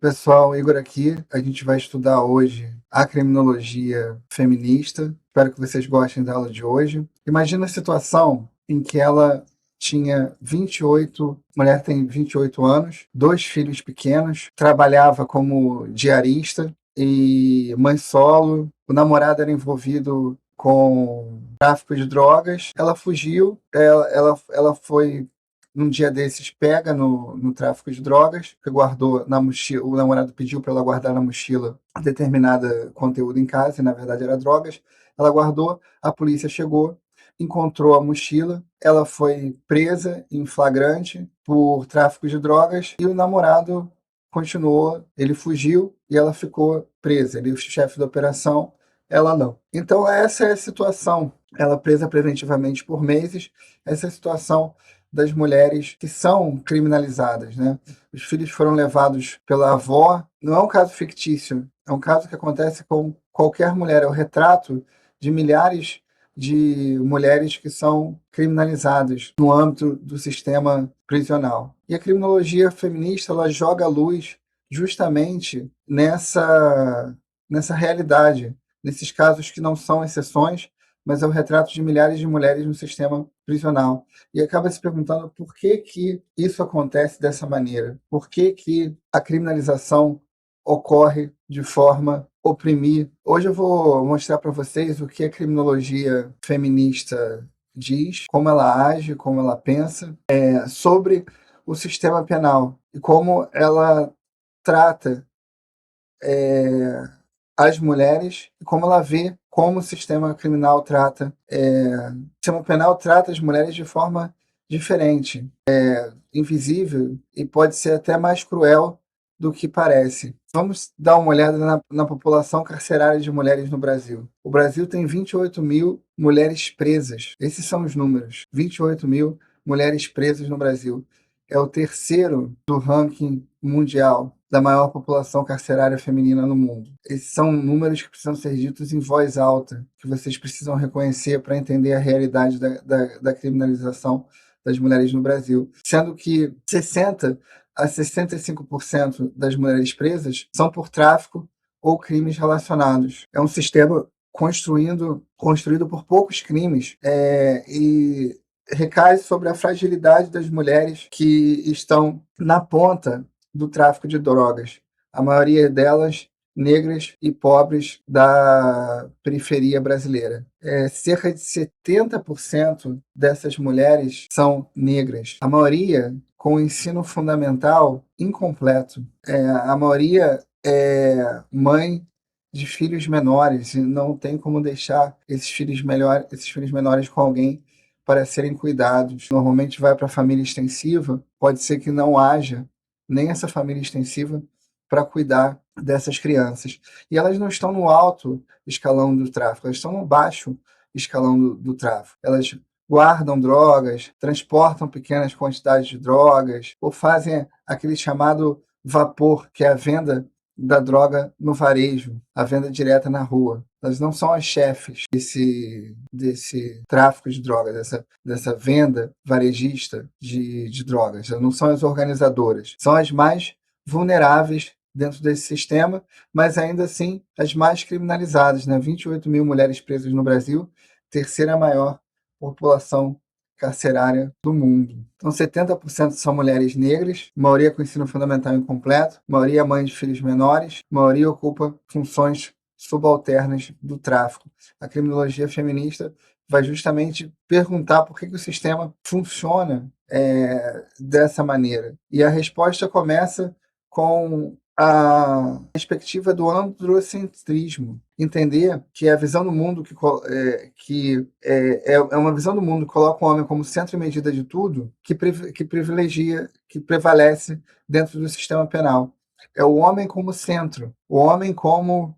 Pessoal, Igor aqui. A gente vai estudar hoje a criminologia feminista. Espero que vocês gostem da aula de hoje. Imagina a situação em que ela tinha 28, mulher tem 28 anos, 2 filhos pequenos, trabalhava como diarista e mãe solo. O namorado era envolvido com tráfico de drogas. Ela fugiu, ela foi num dia desses pega no tráfico de drogas, que guardou na mochila, o namorado pediu para ela guardar na mochila determinado conteúdo em casa, e na verdade era drogas. Ela guardou, a polícia chegou, encontrou a mochila, ela foi presa em flagrante por tráfico de drogas e o namorado continuou, ele fugiu e ela ficou presa. Ele é o chefe da operação, ela não. Então essa é a situação. Ela presa preventivamente por meses. Essa é a situação das mulheres que são criminalizadas, né? Os filhos foram levados pela avó. Não é um caso fictício, é um caso que acontece com qualquer mulher. É o retrato de milhares de mulheres que são criminalizadas no âmbito do sistema prisional. E a criminologia feminista, ela joga a luz justamente nessa realidade, nesses casos que não são exceções, mas é o retrato de milhares de mulheres no sistema prisional. E acaba se perguntando por que que isso acontece dessa maneira. Por que que a criminalização ocorre de forma oprimir. Hoje eu vou mostrar para vocês o que a criminologia feminista diz, como ela age, como ela pensa, sobre o sistema penal e como ela trata as mulheres e como ela vê como o sistema criminal trata. O sistema penal trata as mulheres de forma diferente, invisível e pode ser até mais cruel do que parece. Vamos dar uma olhada na população carcerária de mulheres no Brasil. O Brasil tem 28 mil mulheres presas. Esses são os números. 28 mil mulheres presas no Brasil. É o terceiro do ranking mundial da maior população carcerária feminina no mundo. Esses são números que precisam ser ditos em voz alta, que vocês precisam reconhecer para entender a realidade da criminalização das mulheres no Brasil. Sendo que 60 a 65% das mulheres presas são por tráfico ou crimes relacionados. É um sistema construído por poucos crimes e recai sobre a fragilidade das mulheres que estão na ponta do tráfico de drogas. A maioria delas negras e pobres da periferia brasileira. Cerca de 70% dessas mulheres são negras. A maioria com o ensino fundamental incompleto. A maioria é mãe de filhos menores e não tem como deixar esses filhos menores com alguém para serem cuidados. Normalmente vai para a família extensiva, pode ser que não haja nem essa família extensiva para cuidar dessas crianças. E elas não estão no alto escalão do tráfico, elas estão no baixo escalão do tráfico. Elas guardam drogas, transportam pequenas quantidades de drogas, ou fazem aquele chamado vapor, que é a venda da droga no varejo, a venda direta na rua. Elas não são as chefes desse tráfico de drogas, dessa venda varejista de drogas. Elas não são as organizadoras. São as mais vulneráveis dentro desse sistema, mas ainda assim as mais criminalizadas, né? 28 mil mulheres presas no Brasil, terceira maior população carcerária do mundo. Então, 70% são mulheres negras, maioria com ensino fundamental incompleto, maioria mãe de filhos menores, maioria ocupa funções subalternas do tráfico. A criminologia feminista vai justamente perguntar por que o sistema funciona dessa maneira. E a resposta começa com a perspectiva do androcentrismo. Entender que a visão do mundo é uma visão do mundo que coloca o homem como centro e medida de tudo, que prevalece dentro do sistema penal. É o homem como centro, o homem como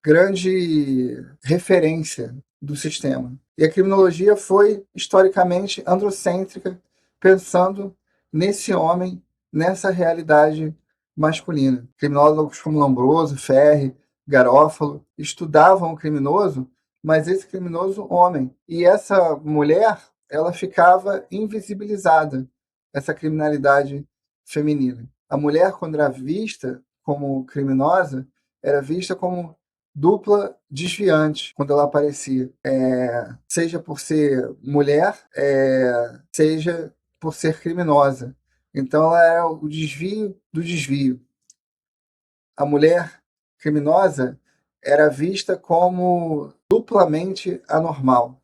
grande referência do sistema. E a criminologia foi historicamente androcêntrica, pensando nesse homem, nessa realidade masculina. Criminólogos como Lombroso, Ferri, Garófalo estudavam o criminoso, mas esse criminoso homem. E essa mulher, ela ficava invisibilizada, essa criminalidade feminina. A mulher, quando era vista como criminosa, era vista como dupla desviante quando ela aparecia, seja por ser mulher, seja por ser criminosa. Então ela era o desvio do desvio. A mulher criminosa era vista como duplamente anormal.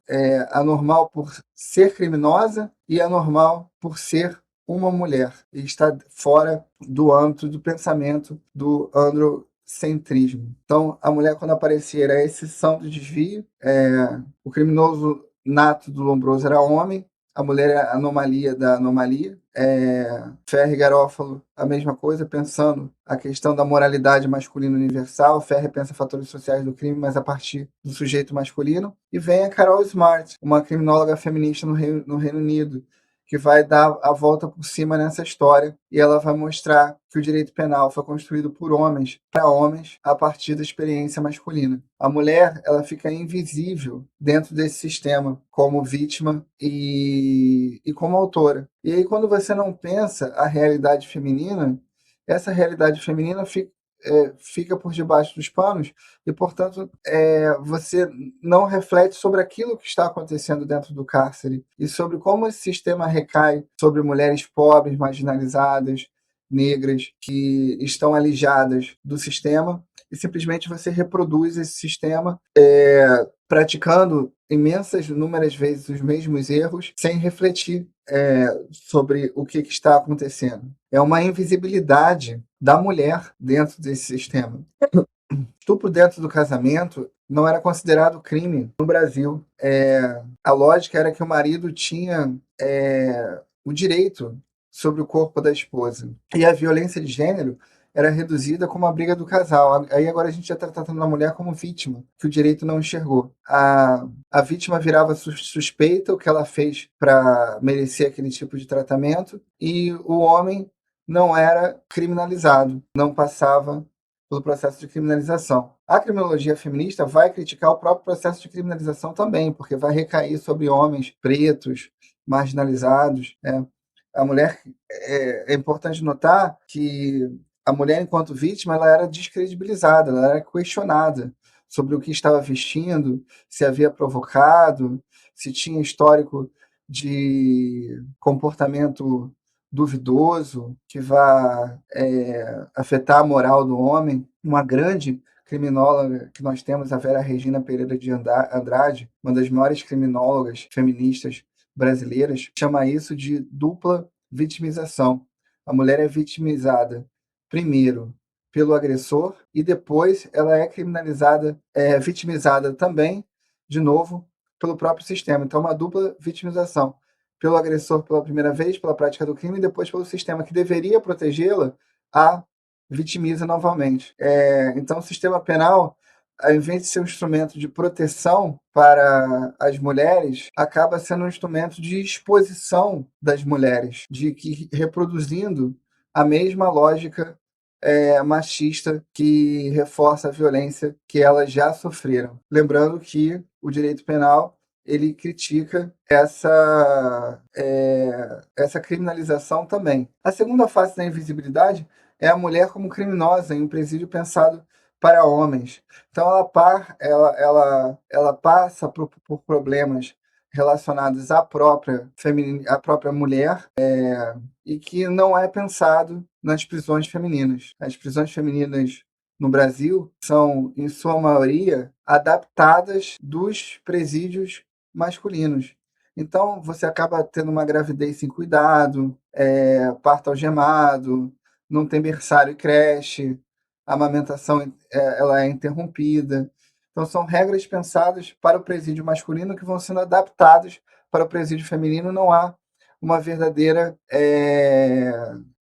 Anormal por ser criminosa e anormal por ser uma mulher e estar fora do âmbito do pensamento do androcentrismo. Então, a mulher, quando aparecia, era a exceção do desvio. O criminoso nato do Lombroso era homem, a mulher é a anomalia da anomalia. Ferri e Garófalo, a mesma coisa, pensando a questão da moralidade masculina universal. Ferri pensa fatores sociais do crime, mas a partir do sujeito masculino. E vem a Carol Smart, uma criminóloga feminista no Reino Unido, que vai dar a volta por cima nessa história e ela vai mostrar que o direito penal foi construído por homens, para homens, a partir da experiência masculina. A mulher, ela fica invisível dentro desse sistema como vítima e como autora. E aí, quando você não pensa a realidade feminina, essa realidade feminina fica por debaixo dos panos e, portanto, você não reflete sobre aquilo que está acontecendo dentro do cárcere e sobre como esse sistema recai sobre mulheres pobres, marginalizadas, negras, que estão alijadas do sistema, e simplesmente você reproduz esse sistema praticando inúmeras vezes os mesmos erros, sem refletir sobre o que está acontecendo. É uma invisibilidade da mulher dentro desse sistema. Estupro dentro do casamento não era considerado crime no Brasil. A lógica era que o marido tinha o direito sobre o corpo da esposa. E a violência de gênero era reduzida como a briga do casal. Aí agora a gente já está tratando a mulher como vítima, que o direito não enxergou. A vítima virava suspeita o que ela fez para merecer aquele tipo de tratamento, e o homem não era criminalizado, não passava pelo processo de criminalização. A criminologia feminista vai criticar o próprio processo de criminalização também, porque vai recair sobre homens pretos, marginalizados. A mulher, é importante notar que a mulher, enquanto vítima, ela era descredibilizada, ela era questionada sobre o que estava vestindo, se havia provocado, se tinha histórico de comportamento duvidoso que vai afetar a moral do homem. Uma grande criminóloga que nós temos, a Vera Regina Pereira de Andrade, uma das maiores criminólogas feministas brasileiras, chama isso de dupla vitimização. A mulher é vitimizada primeiro pelo agressor e depois ela é criminalizada, vitimizada também, de novo, pelo próprio sistema. Então, uma dupla vitimização. Pelo agressor pela primeira vez, pela prática do crime, e depois pelo sistema que deveria protegê-la, a vitimiza novamente. Então, o sistema penal, ao invés de ser um instrumento de proteção para as mulheres, acaba sendo um instrumento de exposição das mulheres, de que reproduzindo a mesma lógica machista que reforça a violência que elas já sofreram. Lembrando que o direito penal ele critica essa criminalização também. A segunda face da invisibilidade é a mulher como criminosa em um presídio pensado para homens. Então ela passa por problemas relacionados à própria mulher, e que não é pensado nas prisões femininas. As prisões femininas no Brasil são, em sua maioria, adaptadas dos presídios masculinos. Então, você acaba tendo uma gravidez sem cuidado, parto algemado, não tem berçário e creche, a amamentação ela é interrompida. Então, são regras pensadas para o presídio masculino que vão sendo adaptadas para o presídio feminino. Não há uma verdadeira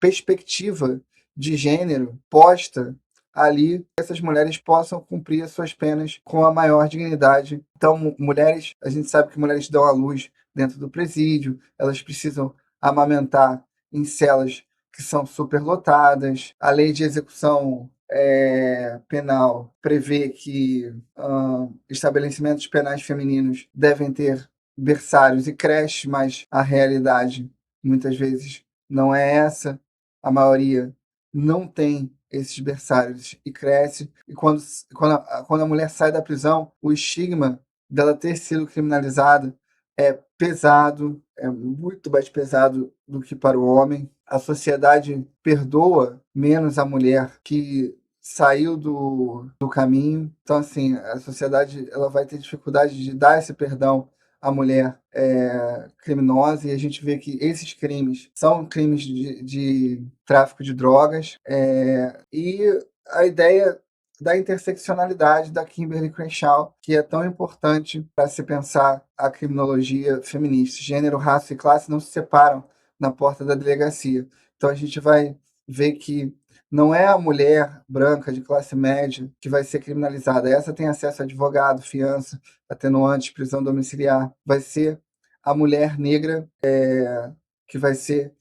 perspectiva de gênero posta ali, que essas mulheres possam cumprir as suas penas com a maior dignidade. Então, mulheres, a gente sabe que mulheres dão à luz dentro do presídio, elas precisam amamentar em celas que são superlotadas. A lei de execução penal prevê que estabelecimentos penais femininos devem ter berçários e creches, mas a realidade muitas vezes não é essa. A maioria não tem esses berçários e cresce, e quando a mulher sai da prisão, o estigma dela ter sido criminalizada é pesado, é muito mais pesado do que para o homem. A sociedade perdoa menos a mulher que saiu do caminho. Então, assim, a sociedade ela vai ter dificuldade de dar esse perdão à mulher criminosa, e a gente vê que esses crimes são crimes de tráfico de drogas, e a ideia da interseccionalidade da Kimberly Crenshaw, que é tão importante para se pensar a criminologia feminista. Gênero, raça e classe não se separam na porta da delegacia. Então a gente vai ver que não é a mulher branca de classe média que vai ser criminalizada. Essa tem acesso a advogado, fiança, atenuante, prisão domiciliar. Vai ser a mulher negra que vai ser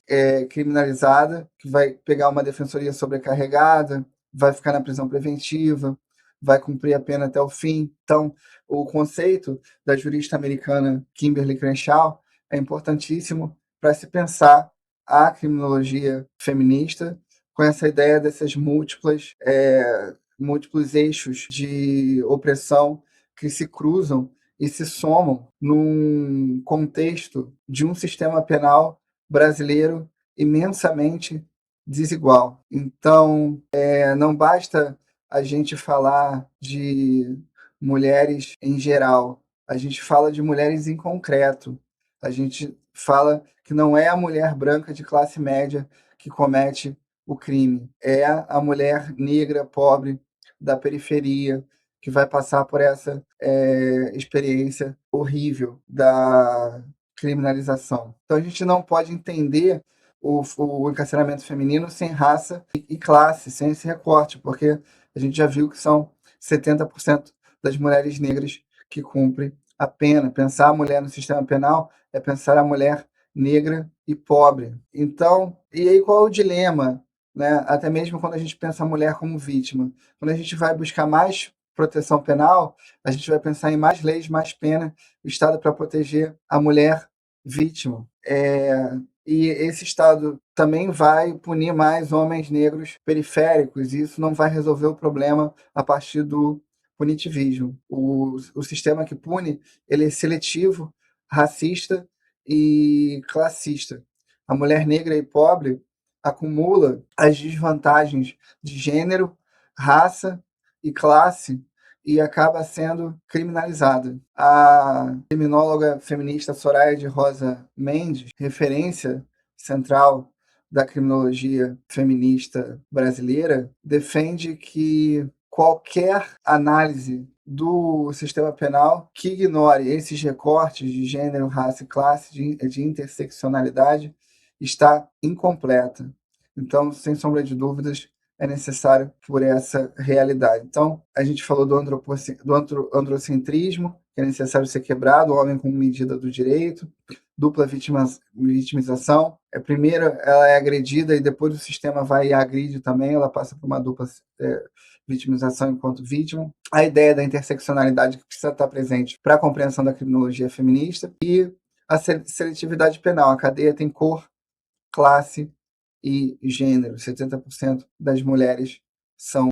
criminalizada, que vai pegar uma defensoria sobrecarregada, vai ficar na prisão preventiva, vai cumprir a pena até o fim. Então, o conceito da jurista americana Kimberly Crenshaw é importantíssimo para se pensar a criminologia feminista com essa ideia desses múltiplos eixos de opressão que se cruzam e se somam num contexto de um sistema penal brasileiro imensamente desigual. Então, não basta a gente falar de mulheres em geral, a gente fala de mulheres em concreto. A gente fala que não é a mulher branca de classe média que comete o crime, é a mulher negra, pobre, da periferia, que vai passar por essa experiência horrível da criminalização. Então a gente não pode entender o encarceramento feminino sem raça e classe, sem esse recorte, porque a gente já viu que são 70% das mulheres negras que cumprem a pena. Pensar a mulher no sistema penal é pensar a mulher negra e pobre. Então, e aí qual é o dilema, né? Até mesmo quando a gente pensa a mulher como vítima. Quando a gente vai buscar mais proteção penal, a gente vai pensar em mais leis, mais pena, o Estado para proteger a mulher vítima. E esse Estado também vai punir mais homens negros periféricos, e isso não vai resolver o problema a partir do punitivismo. O sistema que pune, ele é seletivo, racista e classista. A mulher negra e pobre acumula as desvantagens de gênero, raça e classe e acaba sendo criminalizada. A criminóloga feminista Soraya de Rosa Mendes, referência central da criminologia feminista brasileira, defende que qualquer análise do sistema penal que ignore esses recortes de gênero, raça e classe, de interseccionalidade, está incompleta. Então, sem sombra de dúvidas, é necessário por essa realidade. Então, a gente falou do androcentrismo, que é necessário ser quebrado, o homem como medida do direito, dupla vitimização. Primeiro ela é agredida e depois o sistema vai e agride também, ela passa por uma dupla vitimização enquanto vítima. A ideia da interseccionalidade que precisa estar presente para a compreensão da criminologia feminista e a seletividade penal. A cadeia tem cor, classe e gênero. 70% das mulheres são